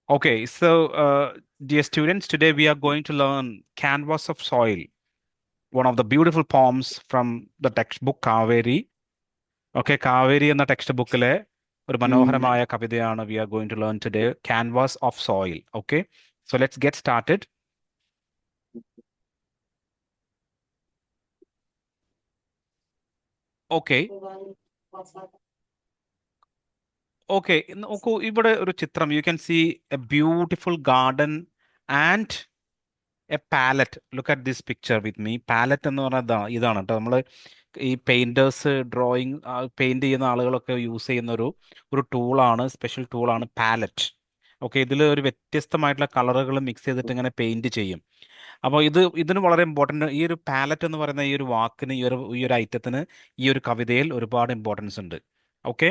Okay, dear students, today we are going to learn Canvas of Soil, one of the beautiful poems from the textbook Kaveri. Okay, Kaveri എന്ന text ബുക്കിലെ ഒരു Mm. മനോഹരമായ കവിതയാണ് we are going to learn today, Canvas of Soil. Okay, so let's get started. Okay, okay, നോക്കൂ ഇവിടെ ഒരു ചിത്രം, you can see a beautiful garden and a palette. Look at this picture with me. Palette എന്ന് പറഞ്ഞാൽ ഇതാണ് കേട്ടോ. നമ്മൾ ഈ പെയിന്റേഴ്സ് ഡ്രോയിങ് പെയിന്റ് ചെയ്യുന്ന ആളുകളൊക്കെ യൂസ് ചെയ്യുന്ന ഒരു ടൂളാണ്, സ്പെഷ്യൽ ടൂളാണ് പാലറ്റ്. ഓക്കെ, ഇതിൽ ഒരു വ്യത്യസ്തമായിട്ടുള്ള കളറുകൾ മിക്സ് ചെയ്തിട്ട് ഇങ്ങനെ പെയിന്റ് ചെയ്യും. അപ്പോൾ ഇതിന് വളരെ ഇമ്പോർട്ടൻ്റ്. ഈ ഒരു പാലറ്റ് എന്ന് പറയുന്ന ഈ ഒരു വാക്കിന്, ഈ ഒരു ഐറ്റത്തിന് ഈ ഒരു കവിതയിൽ ഒരുപാട് ഇമ്പോർട്ടൻസ് ഉണ്ട്. ഓക്കെ,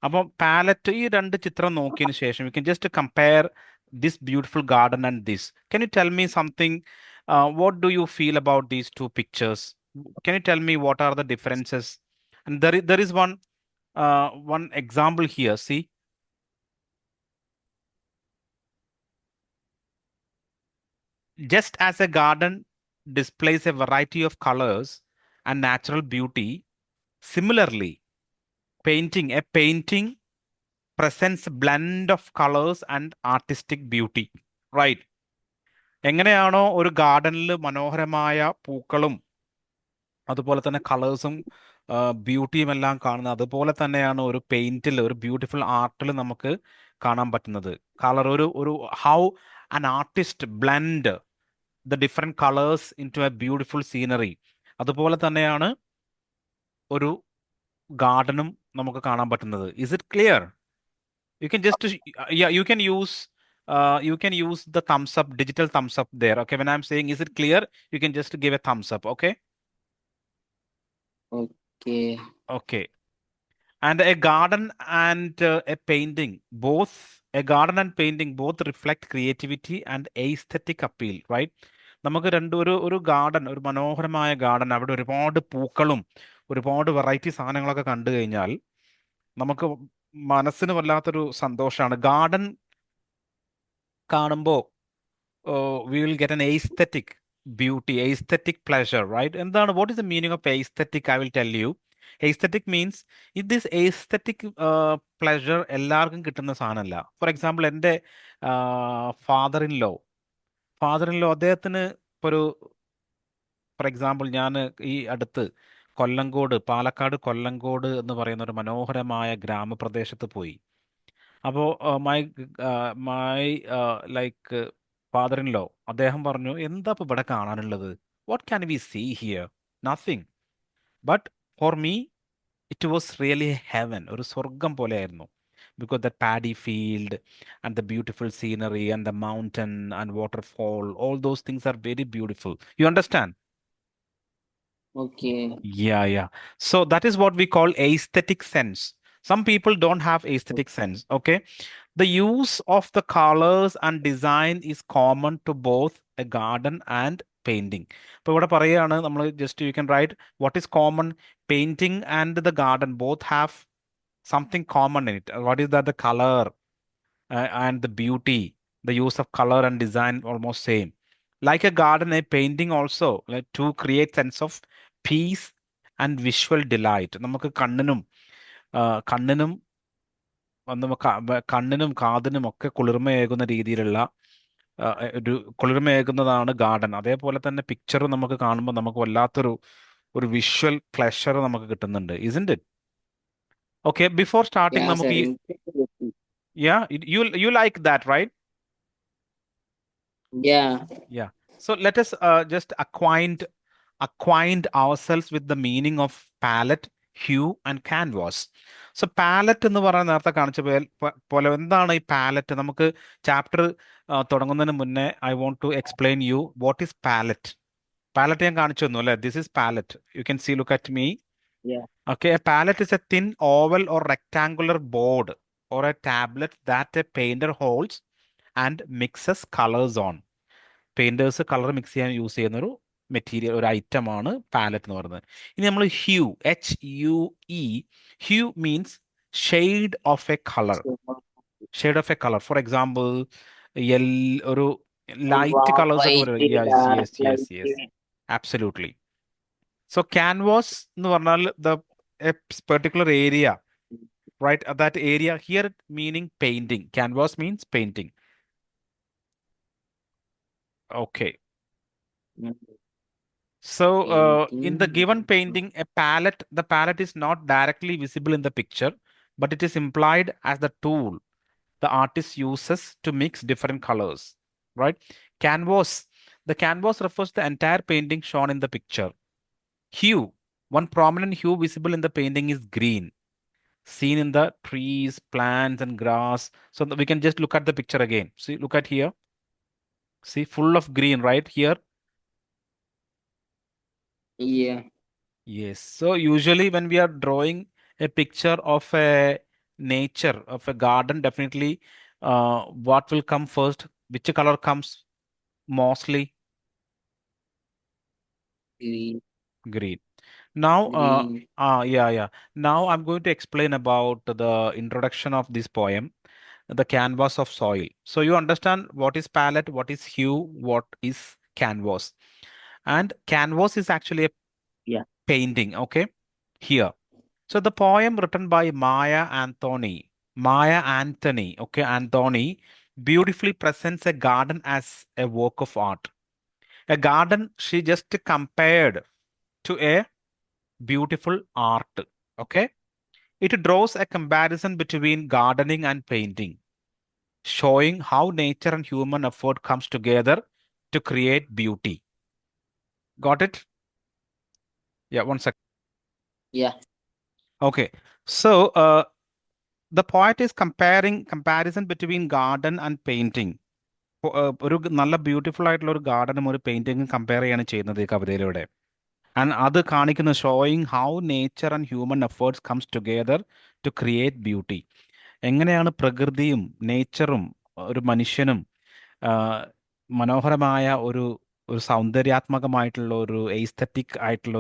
അപ്പോൾ പാലറ്റ്, ഈ രണ്ട് ചിത്രം നോക്കിയതിന് ശേഷം you can just compare this beautiful garden and this. Can you tell me something? What do you feel about these two pictures? Can you tell me what are the differences? And there is one example here. See, just as a garden displays a variety of colors and natural beauty, similarly, a painting presents a blend of colors and artistic beauty. Right? എങ്ങനെയാണോ ഒരു ഗാർഡനിൽ മനോഹരമായ പൂക്കളും അതുപോലെ തന്നെ കളേഴ്സും ബ്യൂട്ടിയും എല്ലാം കാണുന്നത്, അതുപോലെ തന്നെയാണ് ഒരു പെയിന്റിൽ, ഒരു ബ്യൂട്ടിഫുൾ ആർട്ടിൽ നമുക്ക് കാണാൻ പറ്റുന്നത്. കളർ ഒരു how an artist blend the different colours into a beautiful scenery. അതുപോലെ തന്നെയാണ് ഒരു ഗാർഡനും നമുക്ക് കാണാൻ പറ്റുന്നത്. Is it clear? You can just yeah, you can use the thumbs up, digital thumbs up there. Okay, when I'm saying is it clear, you can just give a thumbs up. Okay. Okay. Okay. And a garden and a garden and painting both reflect creativity and aesthetic appeal, right? നമുക്ക് ഒരു garden, ഒരു മനോഹരമായ garden, അവിടെ ഒരുപാട് പൂക്കളും ഒരുപാട് variety സാധനങ്ങളൊക്കെ കണ്ടു കഴിഞ്ഞാൽ നമുക്ക് മനസ്സിന് വല്ലാത്തൊരു സന്തോഷമാണ്. ഗാർഡൻ കാണുമ്പോൾ we will get an aesthetic beauty, aesthetic pleasure, right? എന്താണ്, what is the meaning of aesthetic? I will tell you. Aesthetic means this aesthetic pleasure എല്ലാവർക്കും കിട്ടുന്ന സാധനമല്ല. ഫോർ എക്സാമ്പിൾ, എൻ്റെ ഫാദർ ഇൻ ലോ അദ്ദേഹത്തിന് ഇപ്പോൾ ഫോർ എക്സാമ്പിൾ, ഞാൻ ഈ അടുത്ത് പാലക്കാട് കൊല്ലങ്കോട് എന്ന് പറയുന്ന ഒരു മനോഹരമായ ഗ്രാമപ്രദേശത്ത് പോയി. അപ്പോൾ my like father in law അദ്ദേഹം പറഞ്ഞു, എന്താ ഇപ്പൊ ഇവിടെ കാണാനുള്ളത്? What can we see here? Nothing. But for me it was really heaven. ഒരു സ്വർഗം പോലെയായിരുന്നു. Because the paddy field and the beautiful scenery and the mountain and waterfall, all those things are very beautiful. You understand? Okay. Yeah. So that is what we call aesthetic sense. Some people don't have aesthetic sense. Okay. The use of the colors and design is common to both a garden and painting. ഇപ്പോൾ ഇവിടെ പറയുകയാണ് നമ്മൾ, just you can write what is common. Painting and the garden both have something common in it. What is that? The colour and the beauty, the use of color and design almost same. Like a garden, a painting also, like to create sense of peace and visual delight. നമുക്ക് കണ്ണിനും കണ്ണിനും കാതിനും ഒക്കെ കുളിർമയേകുന്ന രീതിയിലുള്ള ഒരു കുളിർമയേകുന്നതാണ് garden. അതേപോലെ തന്നെ picture നമുക്ക് കാണുമ്പോൾ നമുക്ക് വല്ലാത്തൊരു വിഷ്വൽ പ്ലഷർ നമുക്ക് കിട്ടുന്നുണ്ട്. Isn't it? Okay, before starting Yeah, sir. നമുക്ക് Interesting. you like that, right? Yeah. Yeah. So let us just acquaint ourselves with the meaning of palette, hue, and canvas. So palette എന്ന് പറയുന്ന നേരത്തെ കാണിച്ച പോലെ എന്താണ് ഈ പാലറ്റ്? നമുക്ക് chapter തുടങ്ങുന്നതിന് മുന്നേ I want to explain you what is palette. Palette ഞാൻ കാണിച്ചു തന്നു അല്ലേ? This is palette. You can see, look at me. Yeah. Okay, a palette is a thin oval or rectangular board or a tablet that a painter holds and mixes colors on. Painters colour mix ചെയ്യാൻ use ചെയ്യുന്ന ഒരു material, ഒരു ഐറ്റമാണ് palette എന്ന് പറയുന്നത്. ഇനി നമ്മൾ HUE, hue means shade of a colour. So, Shade of a color. For example, ഒരു ലൈറ്റ് Warm കളേഴ്സ് ഒക്കെ white, വരും. Yes dark yes light. Yes yes absolutely. So canvas എന്ന് പറഞ്ഞാൽ a particular area, right? That area here meaning painting. Canvas means painting. Okay. Mm, So in the given painting. painting, the palette is not directly visible in the picture, but it is implied as the tool the artist uses to mix different colors, right? Canvas. The canvas refers to the entire painting shown in the picture. Hue. One prominent hue visible in the painting is green, seen in the trees, plants, and grass. So we can just look at the picture again. See, look at here. See, full of green right here. Yeah, Yes. So usually when we are drawing a picture of a nature, of a garden, definitely what will come first? Which color comes mostly? green, Green. Now, green. yeah. Now I'm going to explain about the introduction of this poem, the canvas of soil. So you understand what is palette, what is hue, what is canvas. And canvas is actually a Yeah, painting, okay? Here. So the poem written by Maya Anthony, okay, Anthony, beautifully presents a garden as a work of art. A garden she just compared to a beautiful art, okay? It draws a comparison between gardening and painting, showing how nature and human effort comes together to create beauty. Got it? Yeah, one second. yeah. Okay. So the poet is comparing comparison between garden and painting. ഒരു നല്ല beautiful ആയിട്ടുള്ള ഒരു ഗാർഡനും ഒരു പെയിന്റിങ്ങും compare ചെയ്യാണ് ചെയ്യുന്നത് ഈ കവിതയിലൂടെ. And അത് കാണിക്കുന്ന showing how nature and human efforts comes together to create beauty. എങ്ങനെയാണ് പ്രകൃതിയും നേച്ചറും ഒരു മനുഷ്യനും ആ, മനോഹരമായ ഒരു ഒരു സൗന്ദര്യാത്മകമായിട്ടുള്ള ഒരു എയ്സ്തറ്റിക് ആയിട്ടുള്ള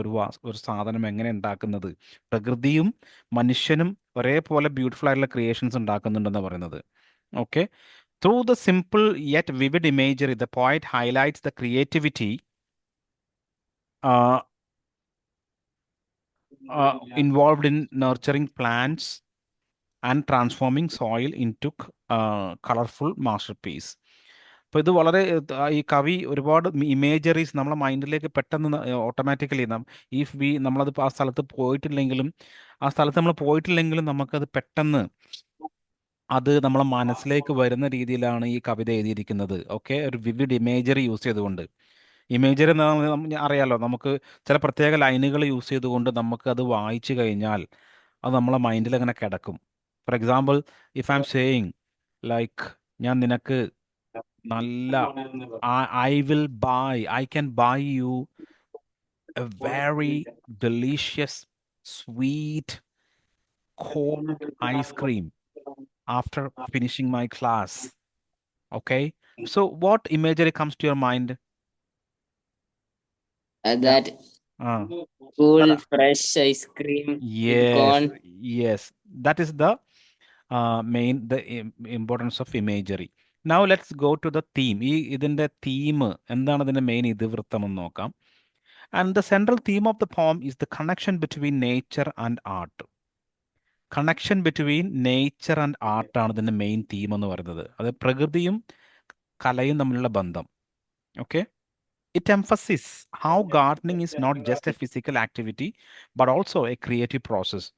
ഒരു സാധനം എങ്ങനെ ഉണ്ടാക്കുന്നത്. പ്രകൃതിയും മനുഷ്യനും ഒരേപോലെ ബ്യൂട്ടിഫുൾ ആയിട്ടുള്ള ക്രിയേഷൻസ് ഉണ്ടാക്കുന്നുണ്ടെന്ന് പറയുന്നത്. Okay. Through the simple yet vivid imagery, the poet highlights the creativity uh, involved in nurturing plants and transforming soil into colorful masterpiece. അപ്പോൾ ഇത് വളരെ ഈ കവി ഒരുപാട് ഇമേജറീസ് നമ്മളെ മൈൻഡിലേക്ക് പെട്ടെന്ന് ഓട്ടോമാറ്റിക്കലി നമ്മളത് ആ സ്ഥലത്ത് പോയിട്ടില്ലെങ്കിലും നമുക്കത് പെട്ടെന്ന് അത് നമ്മളെ മനസ്സിലേക്ക് വരുന്ന രീതിയിലാണ് ഈ കവിത എഴുതിയിരിക്കുന്നത്. ഓക്കെ, ഒരു വിവിഡ് ഇമേജറി യൂസ് ചെയ്തുകൊണ്ട്. ഇമേജറി അറിയാലോ, നമുക്ക് ചില പ്രത്യേക ലൈനുകൾ യൂസ് ചെയ്തുകൊണ്ട് നമുക്ക് അത് വായിച്ചു കഴിഞ്ഞാൽ അത് നമ്മളെ മൈൻഡിൽ അങ്ങനെ കിടക്കും. For example, if I M saying like, ഞാൻ നിനക്ക് നല്ല I can buy you a very delicious, sweet, cold ice cream after finishing my class. Okay. So what imagery comes to your mind? Yeah. That Uh, cool, but, fresh ice cream with yes, corn. yes. That is the importance of imagery. Now let's go to the theme. ഇതിന്റെ theme എന്താണ്, ഇതിന്റെ main ഇതിവൃത്തം എന്ന് നോക്കാം. And the central theme of the poem is the connection between nature and art. Connection between nature and art ആണ് ഇതിന്റെ main theme എന്ന് പറയുന്നത്. അത് പ്രകൃതിയും കലയും തമ്മിലുള്ള ബന്ധം. Okay. It emphasis how gardening is not just a physical activity but also a creative process.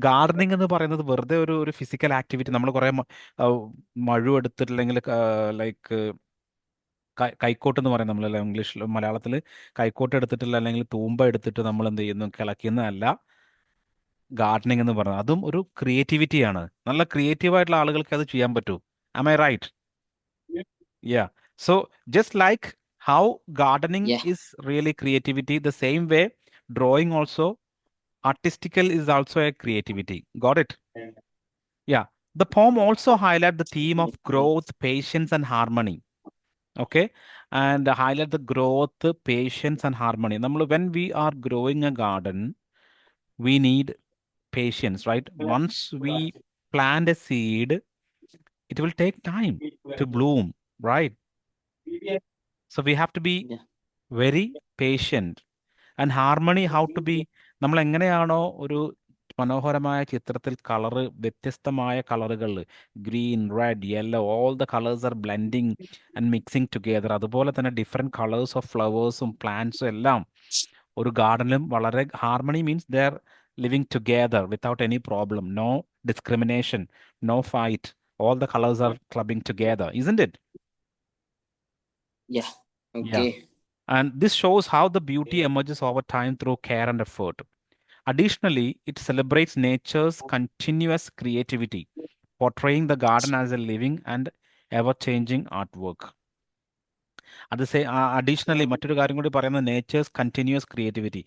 Gardening എന്ന് പറയുന്നത് വെറുതെ ഒരു ഫിസിക്കൽ ആക്ടിവിറ്റി, നമ്മൾ കുറേ മഴു എടുത്തിട്ടില്ലെങ്കിൽ ലൈക്ക് കൈക്കോട്ട് എന്ന് പറയും നമ്മൾ ഇംഗ്ലീഷിൽ, മലയാളത്തിൽ കൈക്കോട്ട് എടുത്തിട്ടില്ല അല്ലെങ്കിൽ തൂമ്പ എടുത്തിട്ട് നമ്മൾ എന്ത് ചെയ്യുന്നു, കിളയ്ക്കുന്നതല്ല ഗാർഡനിങ് എന്ന് പറയുന്നത്. അതും ഒരു ക്രിയേറ്റിവിറ്റിയാണ്. നല്ല ക്രിയേറ്റീവ് ആയിട്ടുള്ള ആളുകൾക്ക് അത് ചെയ്യാൻ പറ്റൂ. Am I right? Yeah. So just like how gardening Yeah, is really creativity, the same way drawing also artistical is also a creativity. Got it? Yeah. The poem also highlight the theme of growth, patience, and harmony. Okay. And highlight the growth, patience, and harmony. When we are growing a garden, we need patience, right? Once we plant a seed, it will take time to bloom. right? So we have to be Yeah. very patient. And harmony how to be, നമ്മൾ എങ്ങനെയാണോ ഒരു മനോഹരമായ ചിത്രത്തിൽ colour, വ്യത്യസ്തമായ കളറുകൾ, green, red, yellow, all the colours are blending and mixing together, അതുപോലെ തന്നെ different colours of ഫ്ലവേഴ്സും പ്ലാന്റ്സും എല്ലാം ഒരു ഗാർഡനിലും വളരെ harmony means they are living together without any problem, no discrimination, no fight, all the colours are clubbing together, isn't it? Yeah. Yeah. Okay. And this shows how the beauty emerges over time through care and effort. Additionally, it celebrates nature's continuous creativity, portraying the garden as a living and ever-changing artwork. അത് additionally മറ്റൊരു കാര്യം കൂടി പറയുന്നത് natures continuous creativity.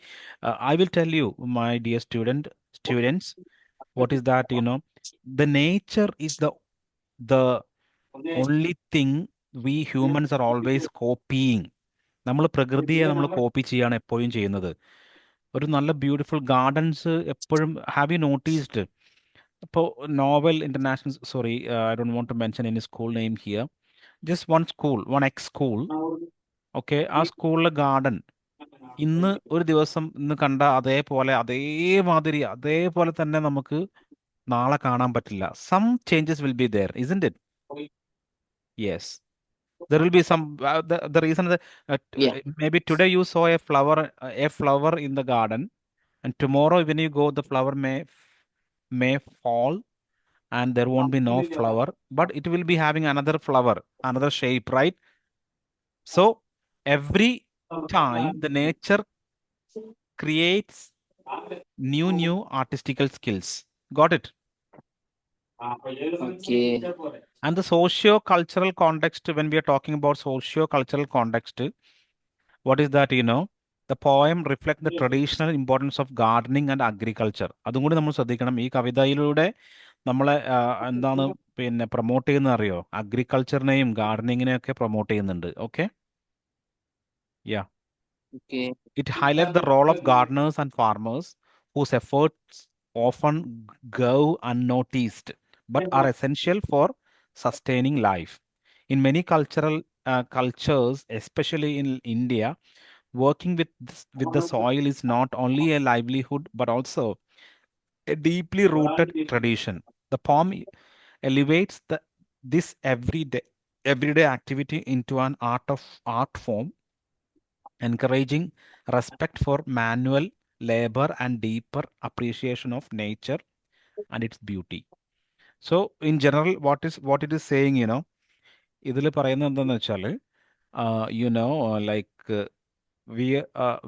I will tell you my dear students, what is that, the nature is the only thing we humans are always copying. നമ്മൾ പ്രകൃതിയെ നമ്മൾ copy ചെയ്യാണ് എപ്പോഴും ചെയ്യുന്നത്. ഒരു നല്ല ബ്യൂട്ടിഫുൾ ഗാർഡൻസ് എപ്പോഴും ഹാവ് യു നോട്ടീസ്ഡ്? ഇപ്പോൾ novel international, sorry, I don't want to mention any school name here, just one X school, okay, ആ സ്കൂളിലെ ഗാർഡൻ ഒരു ദിവസം ഇന്ന് കണ്ട അതേമാതിരി അതേപോലെ തന്നെ നമുക്ക് നാളെ കാണാൻ പറ്റില്ല. Some changes will be there, isn't it? Yes. There will be some the reason that Yeah. maybe today you saw a flower in the garden, and tomorrow when you go the flower may fall and there won't be no flower, but it will be having another flower, another shape, right? So every time the nature creates new artistical skills. Got it? Okay. And the socio-cultural context, when we are talking about socio-cultural context, what is that? The poem reflects the traditional importance of gardening and agriculture. അതും കൂടി നമ്മൾ ശ്രദ്ധിക്കണം. ഈ കവിതയിലൂടെ നമ്മളെ എന്താണ് പിന്നെ promote ചെയ്യുന്ന അറിയോ? അഗ്രികൾച്ചറിനെയും ഗാർഡനിങ്ങിനെയൊക്കെ പ്രൊമോട്ട് ചെയ്യുന്നുണ്ട്. Okay, yeah. Okay. It highlights the role of gardeners and farmers whose efforts often go unnoticed but are essential for sustaining life. In many cultures, especially in India, working with the soil is not only a livelihood but also a deeply rooted tradition. The poem elevates this everyday activity into an art form, encouraging respect for manual labor and deeper appreciation of nature and its beauty. So in general, what it is saying, ഇതിൽ പറയുന്നത് എന്താണെന്ന് വെച്ചാൽ, like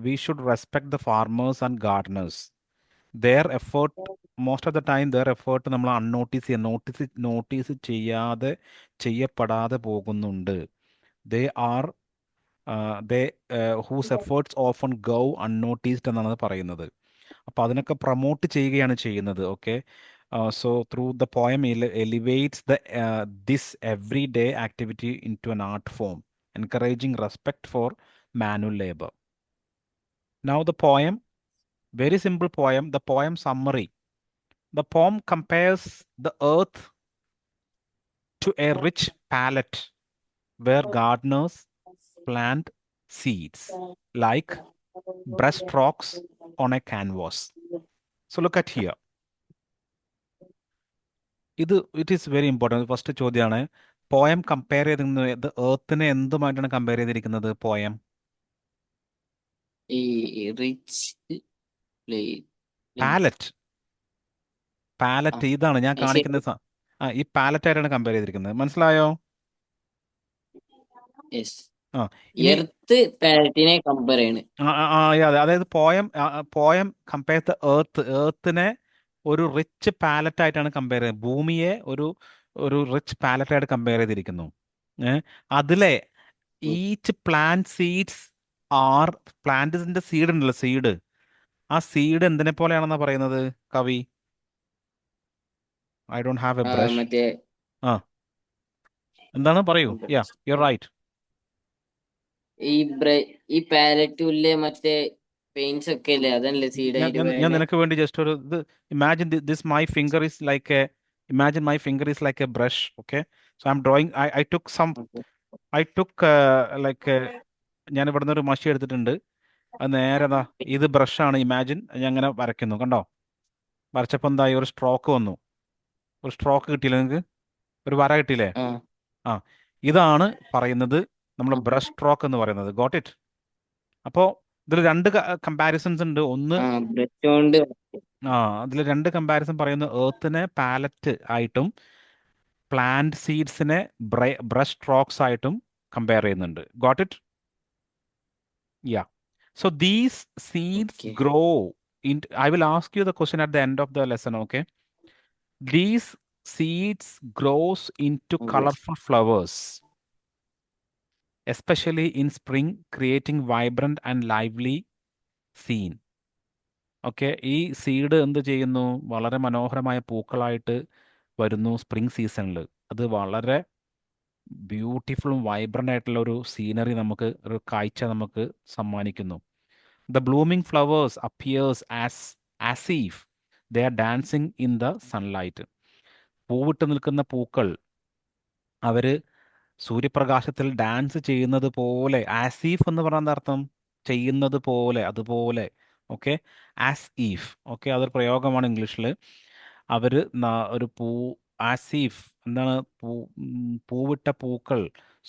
we should respect the farmers and gardeners. Their effort, most of the time their effort നമ്മൾ notice ചെയ്യപ്പെടാതെ പോകുന്നുണ്ട്. They are whose efforts often go unnoticed എന്നാണ് പറയുന്നത്. അപ്പോൾ അതിനൊക്കെ പ്രൊമോട്ട് ചെയ്യുകയാണ് ചെയ്യുന്നത്. Okay, so through the poem elevates this everyday activity into an art form, encouraging respect for manual labor. Now the poem, very simple poem, the poem summary. The poem compares the earth to a rich palette where gardeners plant seeds like brushstrokes on a canvas. So look at here. It is very important. First ചോദ്യമാണ്, poem compare ചെയ്തിരിക്കുന്നത് എർത്തിനെ എന്തുമായിട്ടാണ് compare ചെയ്തിരിക്കുന്നത് poem? ഈ rich palette ഇതാണ് ഞാൻ കാണിക്കുന്ന ഈ palette ആയിട്ടാണ് compare ചെയ്തിരിക്കുന്നത്. മനസ്സിലായോ? എർത്ത് പാലറ്റിനെ കമ്പയർ ചെയ്യണ്. അതായത് പോയം കമ്പയർ ദ എർത്തിനെ ഒരു റിച്ച് പാലറ്റ് ആയിട്ടാണ് കമ്പയർ ചെയ്യുന്നത്. ഭൂമിയെ ഒരു റിച്ച് പാലറ്റ് ആയിട്ട് കമ്പയർ ചെയ്തിരിക്കുന്നു. അതിലെ ഈച്ച് പ്ലാന്റ് സീഡ്സ് ആർ പ്ലാന്റിന്റെ സീഡ് ഉണ്ടല്ലോ, സീഡ്, ആ സീഡ് എന്തിനെ പോലെയാണെന്നാ പറയുന്നത് കവി? I don't have A brush. എന്താണ് പറയൂ? യാ, യു ആർ റൈറ്റ്. ഈ പാലറ്റിലെ മറ്റേ പെയിന്റ്സ് ഒക്കെ അല്ലേ, അതല്ലേ സീഡ്? ഞാൻ നിനക്ക് വേണ്ടി ജസ്റ്റ് ഒരു imagine this my finger is like a brush. Okay, so I am drawing. I took some I took like ഞാൻ ഇവിടുന്ന് ഒരു മഷി എടുത്തിട്ടുണ്ട്. അത് നേരെ ദാ ഇത് ബ്രഷാണ്. ഇമാജിൻ ഞാൻ അങ്ങനെ വരയ്ക്കുന്നു. കണ്ടോ? വരച്ചപ്പോൾ എന്തായി? ഒരു സ്ട്രോക്ക് വന്നു. ഒരു സ്ട്രോക്ക് കിട്ടിയില്ലേ നിങ്ങൾക്ക്? ഒരു വര കിട്ടിയില്ലേ? ആ ആ, ഇതാണ് പറയുന്നത് നമ്മൾ ആ ബ്രഷ് സ്ട്രോക്ക് എന്ന് പറയുന്നത്. Got it? അപ്പോൾ ഇതിൽ രണ്ട് കമ്പാരിസൺസ് ഉണ്ട്. ഒന്ന്, ആ ബ്രഷ് കൊണ്ട് ആ, അതിൽ രണ്ട് കമ്പാരിസൺ പറയുന്നു. എർത്തിനെ പാലറ്റ് ആയിട്ടും പ്ലാന്റ് സീഡ്സിനെ ബ്രഷ് സ്ട്രോക്സ് ആയിട്ടും കമ്പയർ ചെയ്യുന്നുണ്ട്. Got it? Yeah. So these seeds okay grow in. I will ask you the question at the end of the lesson, okay? These seeds grows into okay colorful flowers, especially in spring, creating vibrant and lively scene. Okay, ഈ seed എന്ത് ചെയ്യുന്നു? വളരെ മനോഹരമായ പൂക്കളായിട്ട് വരുന്നു spring സീസണിൽ. അത് വളരെ ബ്യൂട്ടിഫുള്ളും vibrant ആയിട്ടുള്ള ഒരു സീനറി നമുക്ക്, ഒരു കാഴ്ച നമുക്ക് സമ്മാനിക്കുന്നു. The blooming flowers appears as if they are dancing in the sunlight. പൂവിട്ട് നിൽക്കുന്ന പൂക്കൾ അവര് സൂര്യപ്രകാശത്തിൽ ഡാൻസ് ചെയ്യുന്നത് പോലെ. ആസീഫ് എന്ന് പറഞ്ഞാൽ എന്താ അർത്ഥം? ചെയ്യുന്നത് പോലെ, അതുപോലെ. Okay, as if. ഓക്കെ, അതൊരു പ്രയോഗമാണ് ഇംഗ്ലീഷിൽ. അവർ ഒരു ആസീഫ് എന്താണ്? പൂവിട്ട പൂക്കൾ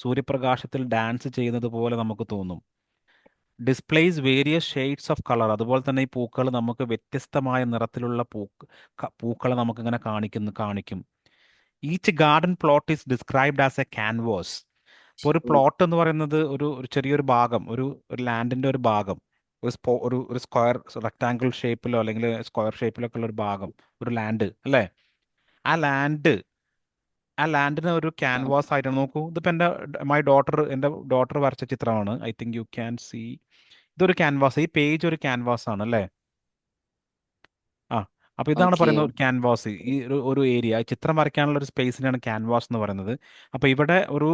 സൂര്യപ്രകാശത്തിൽ ഡാൻസ് ചെയ്യുന്നത് പോലെ നമുക്ക് തോന്നും. Displace various shades of colour. അതുപോലെ തന്നെ ഈ പൂക്കൾ നമുക്ക് വ്യത്യസ്തമായ നിറത്തിലുള്ള പൂക്കളെ നമുക്കിങ്ങനെ കാണിക്കും. Each garden plot is described as A canvas. ഇപ്പോൾ ഒരു പ്ലോട്ട് എന്ന് പറയുന്നത് ഒരു ചെറിയൊരു ഭാഗം, ഒരു ലാൻഡിൻ്റെ ഒരു ഭാഗം, ഒരു സ്ക്വയർ റെക്ടാങ്കിൾ ഷേപ്പിലോ അല്ലെങ്കിൽ സ്ക്വയർ ഷേപ്പിലൊക്കെ ഉള്ള ഒരു ഭാഗം, ഒരു ലാൻഡ് അല്ലേ? ആ ലാൻഡ് ആ ലാൻഡിനെ ഒരു ആ ക്യാൻവാസ് ആയിട്ടാണ്. നോക്കൂ, ഇതിപ്പോൾ എൻ്റെ ഡോട്ടർ വരച്ച ചിത്രമാണ്. I think you can see. ഇതൊരു ക്യാൻവാസ്. ഈ പേജ് ഒരു ക്യാൻവാസ് ആണ് അല്ലേ? ആ, അപ്പോൾ ഇതാണ് ഓക്കെ പറയുന്നത് ഒരു ക്യാൻവാസ്. ഈ ഒരു ഏരിയ ചിത്രം വരയ്ക്കാനുള്ള ഒരു സ്പേസിനാണ് ക്യാൻവാസ് എന്ന് പറയുന്നത്. അപ്പോൾ ഇവിടെ ഒരു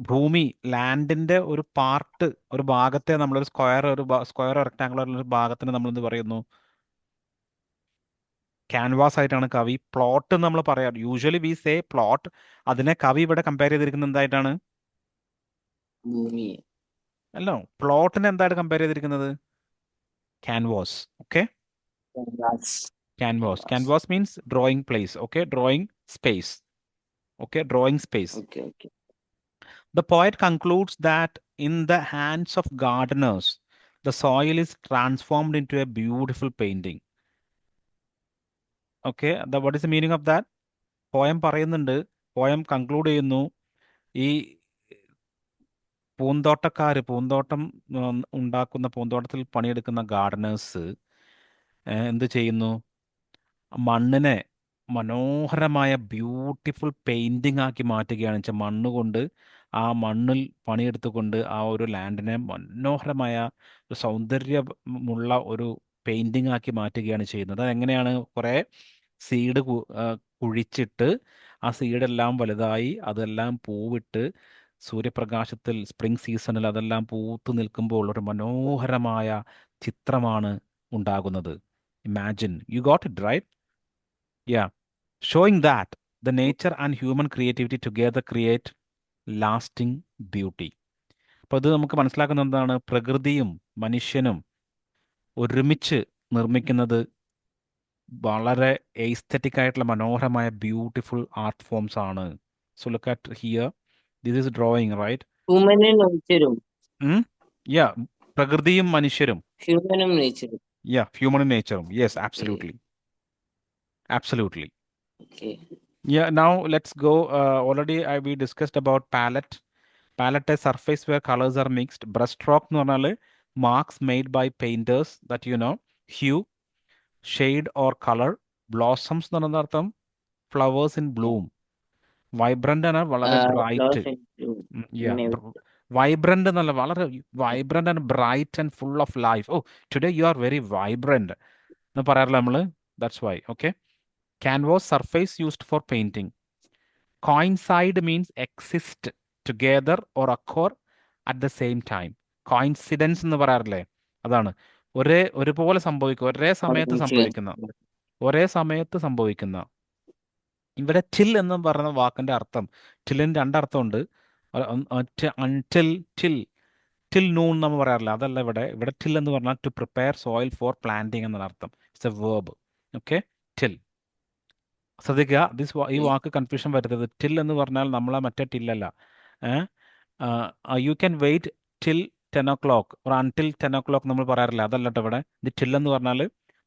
ഭൂമി, ലാൻഡിന്റെ ഒരു പാർട്ട്, ഒരു ഭാഗത്തെ നമ്മളൊരു സ്ക്വയർ റെക്ടാങ്കുലർ ഒരു ഭാഗത്തിന് നമ്മൾ എന്ത് പറയുന്നു? ക്യാൻവാസ് ആയിട്ടാണ് കവി പ്ലോട്ട് നമ്മൾ പറയാറ്. Usually we say plot. അതിനെ കവി ഇവിടെ കമ്പയർ ചെയ്തിരിക്കുന്നത് എന്തായിട്ടാണ്? ഭൂമി അല്ലോ, പ്ലോട്ടിനെ എന്തായിട്ട് കമ്പയർ ചെയ്തിരിക്കുന്നത്? Canvas. Okay, canvas canvas. Canvas canvas means drawing place. Okay, drawing space. Okay, drawing space. Okay okay The poet concludes that in the hands of gardeners, the soil is transformed into a beautiful painting. Okay, what is the meaning of that? Poem പറയുന്നുണ്ട്, poem conclude ചെയ്യുന്നു, ഈ പൂന്തോട്ടം ഉണ്ടാക്കുന്ന, പൂന്തോട്ടത്തിൽ പണിയെടുക്കുന്ന gardeners എന്ത് ചെയ്യുന്നു? മണ്ണിനെ മനോഹരമായ ബ്യൂട്ടിഫുൾ പെയിന്റിംഗ് ആക്കി മാറ്റുകയാണ്. വെച്ചാൽ മണ്ണുകൊണ്ട്, ആ മണ്ണിൽ പണിയെടുത്തുകൊണ്ട് ആ ഒരു ലാൻഡിനെ മനോഹരമായ ഒരു സൗന്ദര്യമുള്ള ഒരു പെയിന്റിംഗ് ആക്കി മാറ്റുകയാണ് ചെയ്യുന്നത്. അതെങ്ങനെയാണ്? കുറേ സീഡ് കുഴിച്ചിട്ട് ആ സീഡെല്ലാം വലുതായി അതെല്ലാം പൂവിട്ട് സൂര്യപ്രകാശത്തിൽ സ്പ്രിംഗ് സീസണിൽ അതെല്ലാം പൂത്തു നിൽക്കുമ്പോൾ ഒരു മനോഹരമായ ചിത്രമാണ് ഉണ്ടാകുന്നത്. Imagine, you got it right? Yeah, showing that the nature and human creativity together create lasting beauty. അപ്പോൾ ഇത് നമുക്ക് മനസ്സിലാക്കുന്ന എന്താണ്? പ്രകൃതിയും മനുഷ്യനും ഒരുമിച്ച് നിർമ്മിക്കുന്നത് വളരെ എസ്തെറ്റിക് ആയിട്ടുള്ള മനോഹരമായ ബ്യൂട്ടിഫുൾ ആർട്ട് ഫോംസ് ആണ്. So look at here, this is drawing, right? ഹ്യൂമനും നേച്ചറും യാ, പ്രകൃതിയും മനുഷ്യരും. ഹ്യൂമനും നേച്ചറും യാ, ഹ്യൂമനും നേച്ചറും. Yes, okay absolutely, absolutely. Okay Yeah, now let's go. Already we discussed about palette. Palette is surface where colors are mixed. Brushstroke എന്ന് പറഞ്ഞാൽ marks made by painters that you know. Hue, shade or color. Blossoms എന്ന് പറഞ്ഞ അർത്ഥം flowers in bloom. Vibrant ആണ് വളരെ bright. Yeah, vibrant എന്നല്ല, വളരെ vibrant and bright and full of life. Oh, today you are very vibrant എന്ന് പറയാറില്ല നമ്മൾ. That's why. Okay. Canvas, surface used for painting. Coincide means exist together or occur at the same time. Coincidence എന്ന് പറയാറില്ലേ? അതാണ് ഒരുപോലെ സംഭവിക്കുക, ഒരേ സമയത്ത് സംഭവിക്കുന്ന. ഇവിടെ ടിൽ എന്ന് പറയുന്ന വാക്കിന്റെ അർത്ഥം, ടില്ലിന് രണ്ടർത്ഥമുണ്ട്. അൺടിൽ ടിൽ ടിൽ നൂൺ നമ്മൾ പറയാറില്ല, അതല്ല ഇവിടെ. ഇവിടെ ടിൽ എന്ന് പറഞ്ഞാൽ to prepare soil for planting എന്നാണ് അർത്ഥം. It's a verb. Okay, till. ശ്രദ്ധിക്കുക, ഈ വാക്ക് കൺഫ്യൂഷൻ വരുത്തരുത്. ടിൽ എന്ന് പറഞ്ഞാൽ നമ്മളെ മറ്റേ ടില്ലല്ല. You can wait till 10 o'clock or until 10 o'clock നമ്മൾ പറയാറില്ല, അതല്ല കേട്ടോ ഇവിടെ. ഇത് ടിൽ എന്ന് പറഞ്ഞാൽ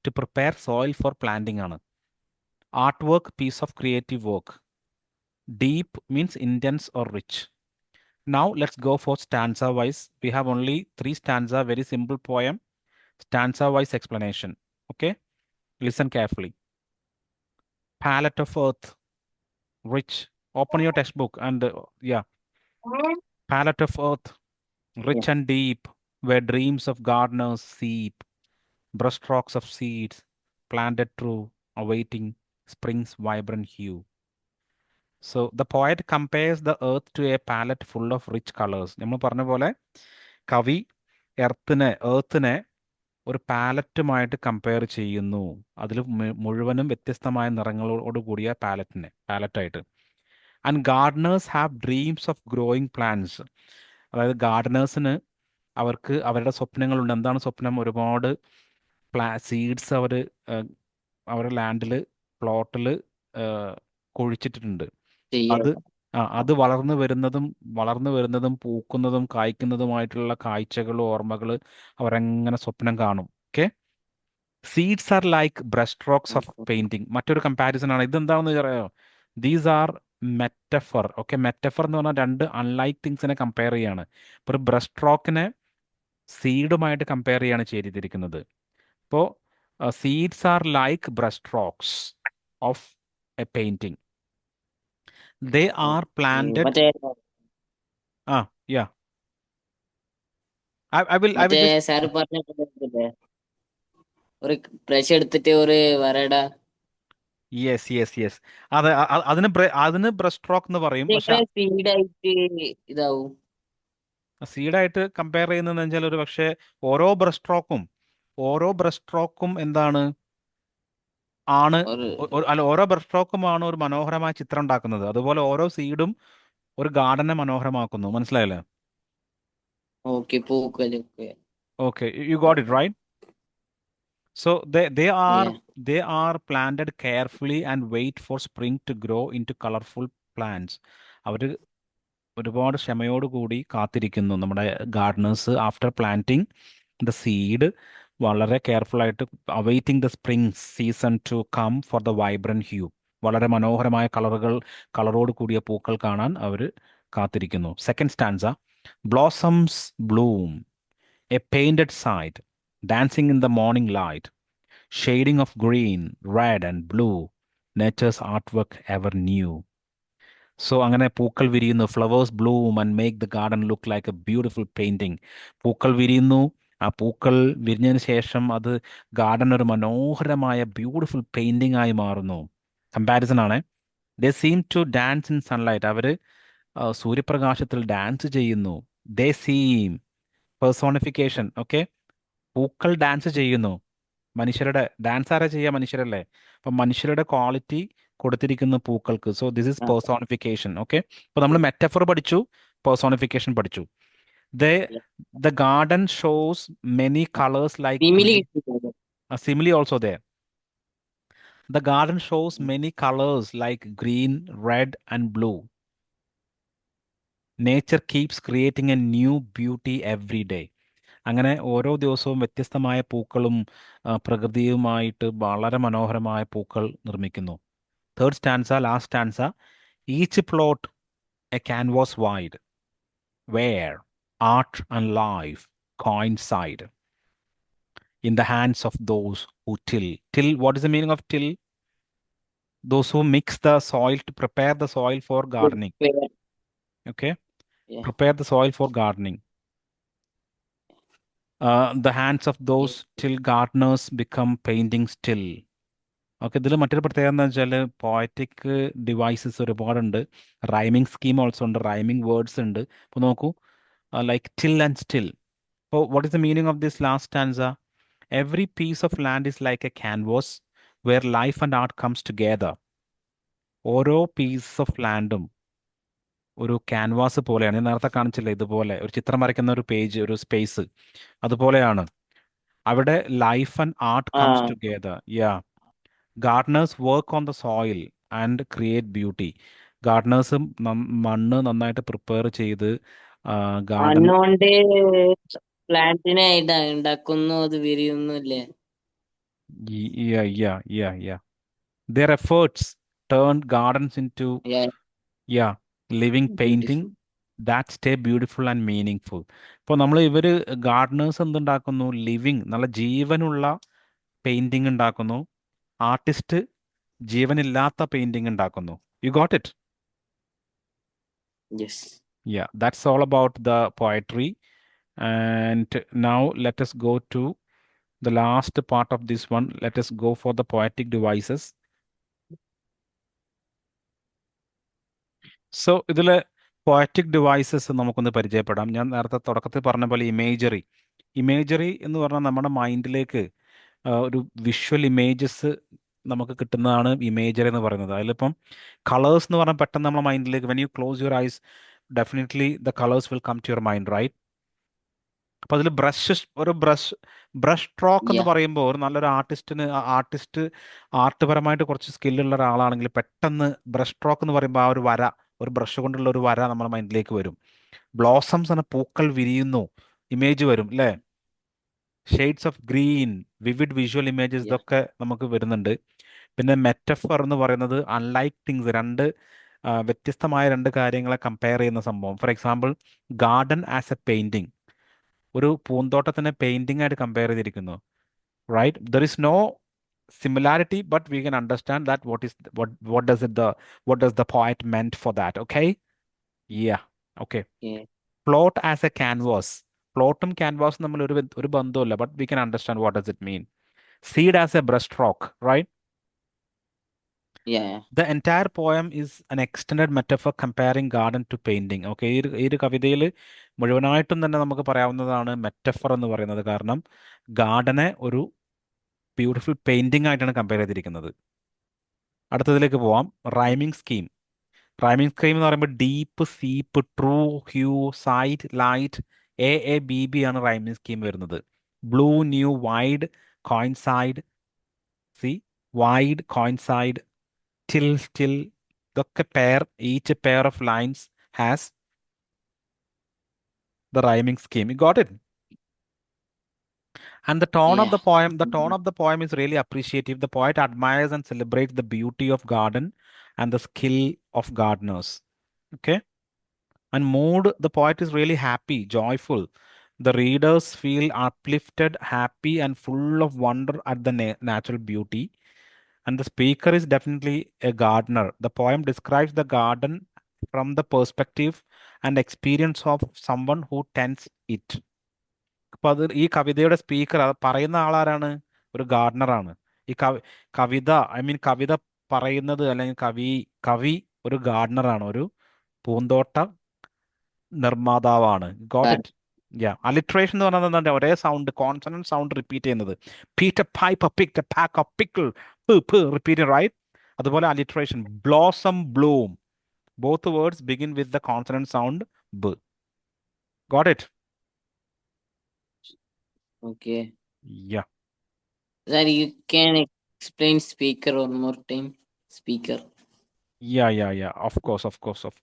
to prepare soil for planting ആണ്. Art work, piece of creative work. Deep means intense or rich. Now let's go for stanza wise. We have only 3 stanza, very simple poem. Stanza wise explanation. Okay, listen carefully. Palette of earth, rich. Open your textbook and yeah. Palette of earth, rich and deep, where dreams of gardeners seep. Brushstrokes of seeds, planted true, awaiting spring's vibrant hue. So the poet compares the earth to a palette full of rich colors. നമ്മൾ പറഞ്ഞ പോലെ കവി ഏർത്തിനെ ഒരു പാലറ്റുമായിട്ട് compare ചെയ്യുന്നു. അതിൽ മുഴുവനും വ്യത്യസ്തമായ നിറങ്ങളോട് കൂടിയ പാലറ്റായിട്ട്. And gardeners have dreams of growing plants. അതായത് ഗാർഡനേഴ്സിന് അവർക്ക് അവരുടെ സ്വപ്നങ്ങളുണ്ട്. എന്താണ് സ്വപ്നം? ഒരുപാട് സീഡ്സ് അവർ അവരുടെ ലാൻഡിൽ, പ്ലോട്ടിൽ കുഴിച്ചിട്ടിട്ടുണ്ട്. അത് അത് വളർന്നു വരുന്നതും പൂക്കുന്നതും കായ്ക്കുന്നതുമായിട്ടുള്ള കാഴ്ചകൾ, ഓർമ്മകൾ അവരെങ്ങനെ സ്വപ്നം കാണും. Okay, seeds are like brush strokes of painting. മറ്റൊരു കമ്പാരിസൺ ആണ്. ഇതെന്താണെന്ന് അറിയോ? These are metaphor. Okay, metaphor എന്ന് പറഞ്ഞാൽ രണ്ട് അൺലൈക്ക് തിങ്സിനെ കമ്പയർ ചെയ്യാണ്. ഇപ്പോൾ ഒരു ബ്രഷ് സ്ട്രോക്കിനെ സീഡുമായിട്ട് കമ്പയർ ചെയ്യാണ് ചെയ്തിരിക്കുന്നത്. അപ്പോൾ seeds are like brush strokes of A painting. They are planted. Yeah. I will just. Sir പറഞ്ഞിട്ടില്ലേ ഒരു ബ്രഷ് എടുത്തിട്ട് ഒരു വരടാ. യെസ്. അതിന് ബ്രഷ് സ്ട്രോക്ക് എന്ന് പറയും. പക്ഷെ ഇതാവും സീഡായിട്ട് കമ്പയർ ചെയ്യുന്നതെന്ന് വെച്ചാൽ ഒരു പക്ഷേ ഓരോ ബ്രഷ് സ്ട്രോക്കും എന്താണ് ഓരോ ബ്രഷ് സ്ട്രോക്കും ആണ് ഒരു മനോഹരമായ ചിത്രം ഉണ്ടാക്കുന്നത്. അതുപോലെ ഓരോ സീഡും ഒരു ഗാർഡനെ മനോഹരമാക്കുന്നു. മനസ്സിലായല്ലേ? Okay, you got it right. So they are planted carefully and wait for spring to grow into colorful plants. അവർ ഒരുപാട് ക്ഷമയോടുകൂടി കാത്തിരിക്കുന്നു നമ്മുടെ ഗാർഡനേഴ്സ്. ആഫ്റ്റർ പ്ലാന്റിങ് ദ സീഡ്, വളരെ കെയർഫുൾ ആയിട്ട് awaiting the spring season to come for the vibrant hue. വളരെ മനോഹരമായ കളറോട് കൂടിയ പൂക്കൾ കാണാൻ അവർ കാത്തിരിക്കുന്നു. Second stanza. Blossoms bloom, a painted side, dancing in the morning light, shading of green, red and blue, nature's artwork ever new. So അങ്ങനെ പൂക്കൾ വിരിയുന്നു. Flowers bloom and make the garden look like a beautiful painting. പൂക്കൾ വിരിയുന്നു. ആ പൂക്കൾ വിരിഞ്ഞതിന് ശേഷം അത് garden ഒരു മനോഹരമായ ബ്യൂട്ടിഫുൾ പെയിന്റിംഗ് ആയി മാറുന്നു. കമ്പാരിസൺ ആണ്. They seem to dance in sunlight. അവർ സൂര്യപ്രകാശത്തിൽ ഡാൻസ് ചെയ്യുന്നു. They seem, personification. ഓക്കെ, പൂക്കൾ ഡാൻസ് ചെയ്യുന്നു. മനുഷ്യരുടെ ഡാൻസ് ആരാ ചെയ്യുക? മനുഷ്യരല്ലേ. അപ്പം മനുഷ്യരുടെ ക്വാളിറ്റി കൊടുത്തിരിക്കുന്ന പൂക്കൾക്ക്. So this is personification. Okay, അപ്പോൾ നമ്മൾ മെറ്റഫർ പഠിച്ചു, പേഴ്സോണിഫിക്കേഷൻ പഠിച്ചു. The garden shows many colors like simile also there. The garden shows many colors like green, red and blue. Nature keeps creating a new beauty every day. അങ്ങനെ ഓരോ ദിവസവും വ്യത്യസ്തമായ പൂക്കളും പ്രകൃതിയുമായിട്ട് വളരെ മനോഹരമായ പൂക്കൾ നിർമ്മിക്കുന്നു. Third stanza, last stanza. Each plot a canvas wide, where art and life coincide in the hands of those who till. What is the meaning of till? Those who mix the soil to prepare the soil for gardening. Okay, prepare the soil for gardening. The hands of those till gardeners become painting still. Okay, ഇതിൽ മറ്റൊരു പ്രത്യേകത എന്താ വെച്ചാൽ poetic devices ഒരുപാടുണ്ട്. Rhyming scheme also ഉണ്ട്, rhyming words ഉണ്ട്. ഇപ്പോൾ നോക്കൂ, ലൈക്ക് ടിൽ ആൻഡ് സ്റ്റിൽ. അപ്പോൾ what is the meaning of this last stanza? Every piece of land is like a canvas where life and art comes together. ഓരോ piece of ലാൻഡും ഒരു canvas പോലെയാണ്. ഞാൻ നേരത്തെ കാണിച്ചില്ലേ, ഇതുപോലെ ഒരു ചിത്രം വരയ്ക്കുന്ന ഒരു പേജ്, ഒരു സ്പേസ് അതുപോലെയാണ്. അവിടെ ലൈഫ് ആൻഡ് ആർട്ട് ആ comes together. Yeah, gardeners work on the soil and create beauty. Gardeners മണ്ണ് നന്നായിട്ട് പ്രിപ്പയർ ചെയ്ത് ഗാർഡൻ. മണ്ണുകൊണ്ട് പ്ലാന്റിനെ ഉണ്ടാക്കുന്നു, അത് വിരിയുന്നു അല്ലേ? Yeah, yeah, yeah, yeah. Their efforts turned gardens into, yeah, living painting beautiful. that stay beautiful and meaningful. ഇപ്പോൾ നമ്മൾ ഇവര് ഗാർഡനേഴ്സ് എന്തുണ്ടാക്കുന്നു? ലിവിങ്, നല്ല ജീവനുള്ള പെയിന്റിംഗ് ഉണ്ടാക്കുന്നു. ആർട്ടിസ്റ്റ് ജീവനില്ലാത്ത പെയിന്റിംഗ് ഉണ്ടാക്കുന്നു. U got it? Yes. Yeah, that's all about the poetry. And now let us go to the last part of this one. Let us go for the poetic devices. So ഇതിലെ poetic devices നമുക്കൊന്ന് പരിചയപ്പെടാം. ഞാൻ നേരത്തെ തുടക്കത്തിൽ പറഞ്ഞ പോലെ imagery എന്ന് പറഞ്ഞാൽ നമ്മുടെ മൈൻഡിലേക്ക് ഒരു വിഷ്വൽ ഇമേജസ് നമുക്ക് കിട്ടുന്നതാണ് ഇമേജറി എന്ന് പറയുന്നത്. അതിലിപ്പം കളേഴ്സ് എന്ന് പറഞ്ഞാൽ പെട്ടെന്ന് നമ്മുടെ മൈൻഡിലേക്ക്, when you close your eyes, definitely the colours will come to your mind, right? അപ്പോൾ അതിൽ ബ്രഷ് സ്ട്രോക്ക് എന്ന് യാ പറയുമ്പോൾ ഒരു നല്ലൊരു ആർട്ട്പരമായിട്ട് കുറച്ച് സ്കില്ലുള്ള ഒരാളാണെങ്കിൽ പെട്ടെന്ന് ബ്രഷ് സ്ട്രോക്ക് എന്ന് പറയുമ്പോൾ ആ ഒരു വര, ഒരു ബ്രഷ് കൊണ്ടുള്ള ഒരു വര നമ്മുടെ മൈൻഡിലേക്ക് വരും. ബ്ലോസംസ് എന്ന പൂക്കൾ വിരിയുന്നു, ഇമേജ് വരും അല്ലേ? Shades of green, vivid visual images, yeah ഇതൊക്കെ നമുക്ക് വരുന്നുണ്ട്. പിന്നെ മെറ്റഫർ എന്ന് പറയുന്നത് അൺലൈക്ക് തിങ്സ്, വ്യത്യസ്തമായ രണ്ട് കാര്യങ്ങളെ കമ്പയർ ചെയ്യുന്ന സംഭവം. For example, garden as a painting, ഒരു പൂന്തോട്ടത്തിനെ പെയിന്റിംഗ് ആയിട്ട് കമ്പയർ ചെയ്തിരിക്കുന്നു, right? There is no similarity, but we can understand that what does the poet meant for that. Okay, yeah, okay. Plot as a canvas, പ്ലോട്ടും ക്യാൻവാസും തമ്മിൽ ഒരു ബന്ധവുമില്ല, but we can understand what does it mean. Seed as a brushstroke, right? Yeah The entire poem is an extended metaphor comparing garden to painting. Okay, ഈ ഒരു കവിതയിൽ മുഴുവനായിട്ടും തന്നെ നമുക്ക് പറയാവുന്നതാണ് മെറ്റഫർ എന്ന് പറയുന്നത്. കാരണം ഗാർഡനെ ഒരു ബ്യൂട്ടിഫുൾ പെയിന്റിംഗ് ആയിട്ടാണ് കമ്പയർ ചെയ്തിരിക്കുന്നത്. അടുത്തതിലേക്ക് പോവാം. Rhyming scheme. റൈമിംഗ് സ്കീം എന്ന് പറയുമ്പോൾ deep, seep, true, hue, sight, light, A B ആണ് റൈമിംഗ് സ്കീം വരുന്നത്. Blue, new, wide, coincide, C, wide, coincide, still, ഇതൊക്കെ each pair of lines has the rhyming scheme. You got it? And the tone of yeah the poem is really appreciative. The poet admires and celebrates the beauty of garden and the skill of gardeners. Okay? And mood, the poet is really happy, joyful. The readers feel uplifted, happy, and full of wonder at the natural beauty. And the speaker is definitely a gardener. The poem describes the garden from the perspective and experience of someone who tends it. അപ്പൊ അത് ഈ കവിതയുടെ speaker, പറയുന്ന ആളാരാണ്? ഒരു ഗാർഡനറാണ്. ഈ കവിത, കവിത പറയുന്നത്, അല്ലെങ്കിൽ കവി ഒരു ഗാർഡനറാണ്, ഒരു പൂന്തോട്ട നിർമ്മാതാവാണ്. Got it? യാ. അലിട്രേഷൻ എന്ന് പറഞ്ഞാൽ എന്താ? ഒരേ സൗണ്ട്, കോൺസണന്റ് സൗണ്ട് റിപ്പീറ്റ് ചെയ്യുന്നത്. Peter Piper picked a pack of pickle, repeat, right? അതുപോലെ alliteration, blossom, bloom, both words begin with the consonant sound b. Got it? Okay. Yeah. Sir, you can explain speaker one more time. Speaker. Yeah, of course.